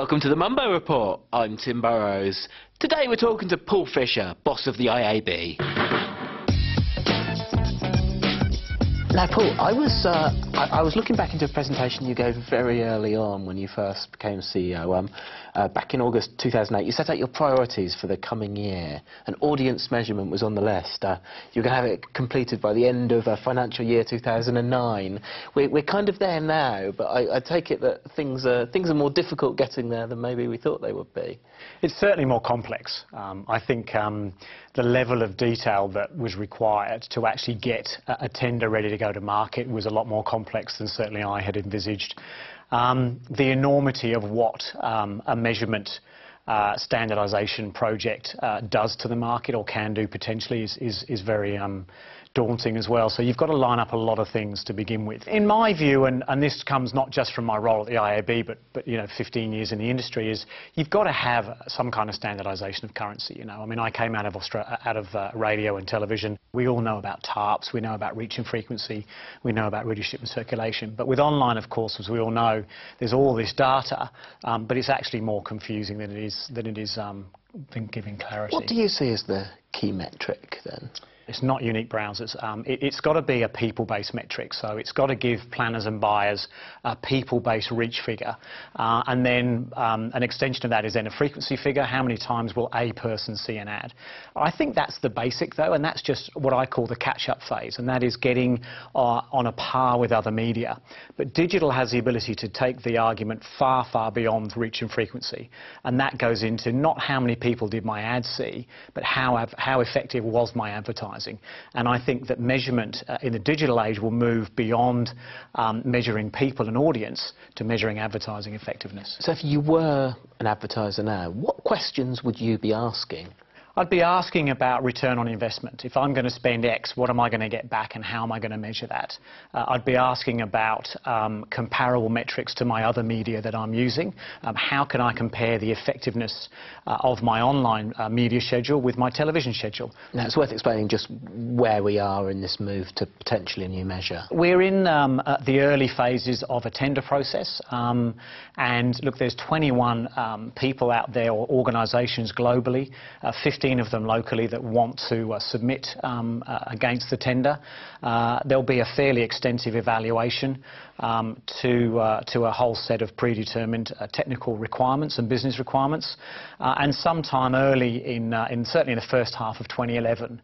Welcome to the Mumbo Report. I'm Tim Burrowes. Today we're talking to Paul Fisher, boss of the IAB. Now, Paul, I was looking back into a presentation you gave very early on when you first became CEO. Back in August 2008, you set out your priorities for the coming year, and audience measurement was on the list. You were going to have it completed by the end of financial year 2009. We're kind of there now, but I take it that things are more difficult getting there than maybe we thought they would be. It's certainly more complex. I think the level of detail that was required to actually get a tender ready to go to market was a lot more complex than certainly I had envisaged. The enormity of what a measurement standardisation project does to the market, or can do potentially, is very daunting as well. So you've got to line up a lot of things to begin with. In my view, and this comes not just from my role at the IAB, but you know, 15 years in the industry, is you've got to have some kind of standardisation of currency. You know, I mean, I came out of radio and television. We all know about TARPs, we know about reach and frequency, we know about readership and circulation. But with online, of course, as we all know, there's all this data, but it's actually more confusing than it is giving clarity. What do you see as the key metric then? It's not unique browsers. It's got to be a people-based metric, so it's got to give planners and buyers a people-based reach figure. And then an extension of that is then a frequency figure. How many times will a person see an ad? I think that's the basic, though, and that's just what I call the catch-up phase, and that is getting on a par with other media. But digital has the ability to take the argument far, far beyond reach and frequency, and that goes into not how many people did my ad see, but how effective was my advertising. And I think that measurement in the digital age will move beyond measuring people and audience to measuring advertising effectiveness. So if you were an advertiser now, what questions would you be asking? I'd be asking about return on investment. If I'm going to spend X, what am I going to get back and how am I going to measure that? I'd be asking about comparable metrics to my other media that I'm using. How can I compare the effectiveness of my online media schedule with my television schedule? Now, it's worth explaining just where we are in this move to potentially a new measure. We're in the early phases of a tender process. And look, there's 21 people out there, or organisations globally, 15 of them locally, that want to submit against the tender. There'll be a fairly extensive evaluation to a whole set of predetermined technical requirements and business requirements. And sometime early certainly in the first half of 2011,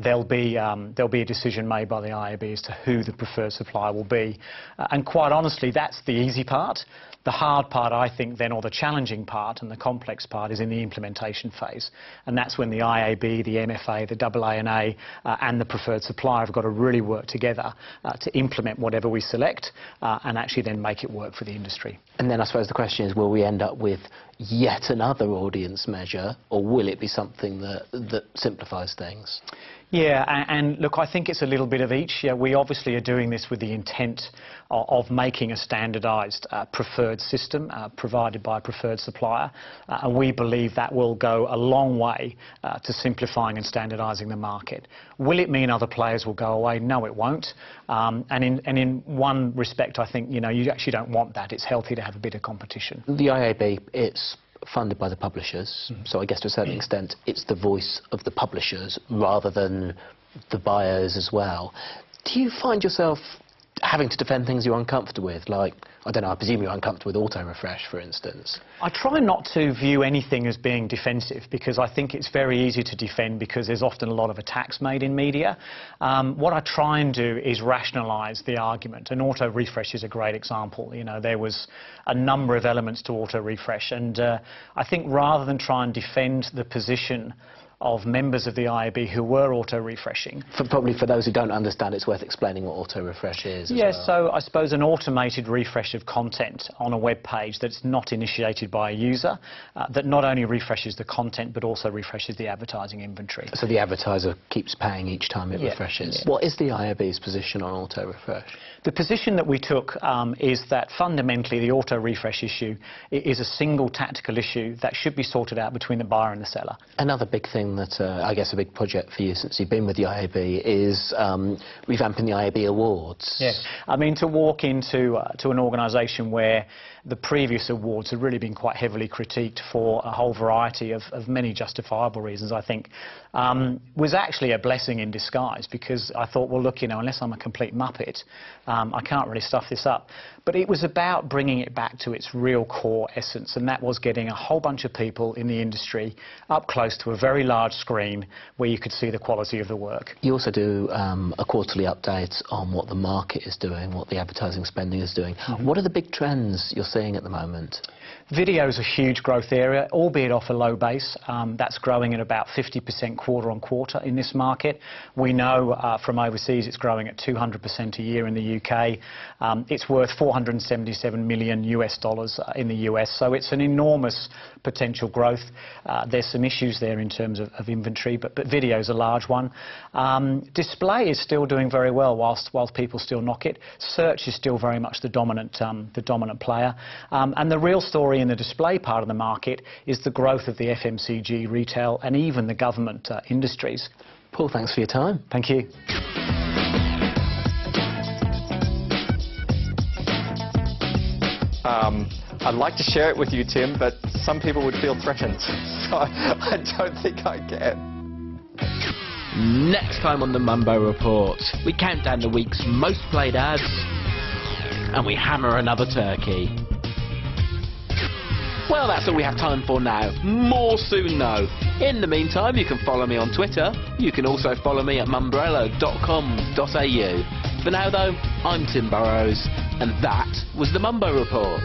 there'll be a decision made by the IAB as to who the preferred supplier will be. And quite honestly, that's the easy part. The hard part, I think, then, or the challenging part and the complex part, is in the implementation phase. And that's when the IAB, the MFA, the AANA and the preferred supplier have got to really work together to implement whatever we select and actually then make it work for the industry. And then I suppose the question is, will we end up with yet another audience measure, or will it be something that simplifies things? Yeah, and look, I think it's a little bit of each. Yeah, we obviously are doing this with the intent of making a standardised preferred system provided by a preferred supplier, and we believe that will go a long way to simplifying and standardising the market. Will it mean other players will go away? No, it won't. And in one respect, I think, you know, you actually don't want that. It's healthy to have a bit of competition. The IAB, it's funded by the publishers, so I guess to a certain extent it's the voice of the publishers rather than the buyers as well. Do you find yourself having to defend things you're uncomfortable with? Like, I don't know, I presume you're uncomfortable with auto-refresh, for instance. I try not to view anything as being defensive, because I think it's very easy to defend because there's often a lot of attacks made in media. What I try and do is rationalise the argument, and auto-refresh is a great example. You know, there was a number of elements to auto-refresh, and I think rather than try and defend the position of members of the IAB who were auto-refreshing. Probably for those who don't understand, it's worth explaining what auto-refresh is. Yes, so I suppose an automated refresh of content on a web page that's not initiated by a user, that not only refreshes the content but also refreshes the advertising inventory. So the advertiser keeps paying each time it refreshes. Yeah. What is the IAB's position on auto-refresh? The position that we took is that fundamentally the auto-refresh issue is a single tactical issue that should be sorted out between the buyer and the seller. Another big thing thing that I guess a big project for you since you've been with the IAB is revamping the IAB Awards. Yes, I mean, to walk into to an organisation where the previous awards have really been quite heavily critiqued for a whole variety of many justifiable reasons, I think, was actually a blessing in disguise, because I thought, well, look, you know, unless I'm a complete muppet, I can't really stuff this up. But it was about bringing it back to its real core essence, and that was getting a whole bunch of people in the industry up close to a very large screen where you could see the quality of the work. You also do a quarterly update on what the market is doing, what the advertising spending is doing. What are the big trends you're seeing at the moment? Video is a huge growth area, albeit off a low base. That's growing at about 50% quarter on quarter in this market. We know from overseas it's growing at 200% a year in the UK. It's worth $477 million US in the US, so it's an enormous potential growth. There's some issues there in terms of inventory, but video is a large one. Display is still doing very well whilst people still knock it. Search is still very much the dominant player. And the real story in the display part of the market is the growth of the FMCG, retail and even the government industries. Paul, thanks for your time. Thank you. I'd like to share it with you, Tim, but some people would feel threatened, so I don't think I can. Next time on the Mumbo Report, we count down the week's most played ads and we hammer another turkey. Well, that's all we have time for now. More soon, though. In the meantime, you can follow me on Twitter. You can also follow me at mumbrello.com.au. For now, though, I'm Tim Burrowes, and that was the Mumbo Report.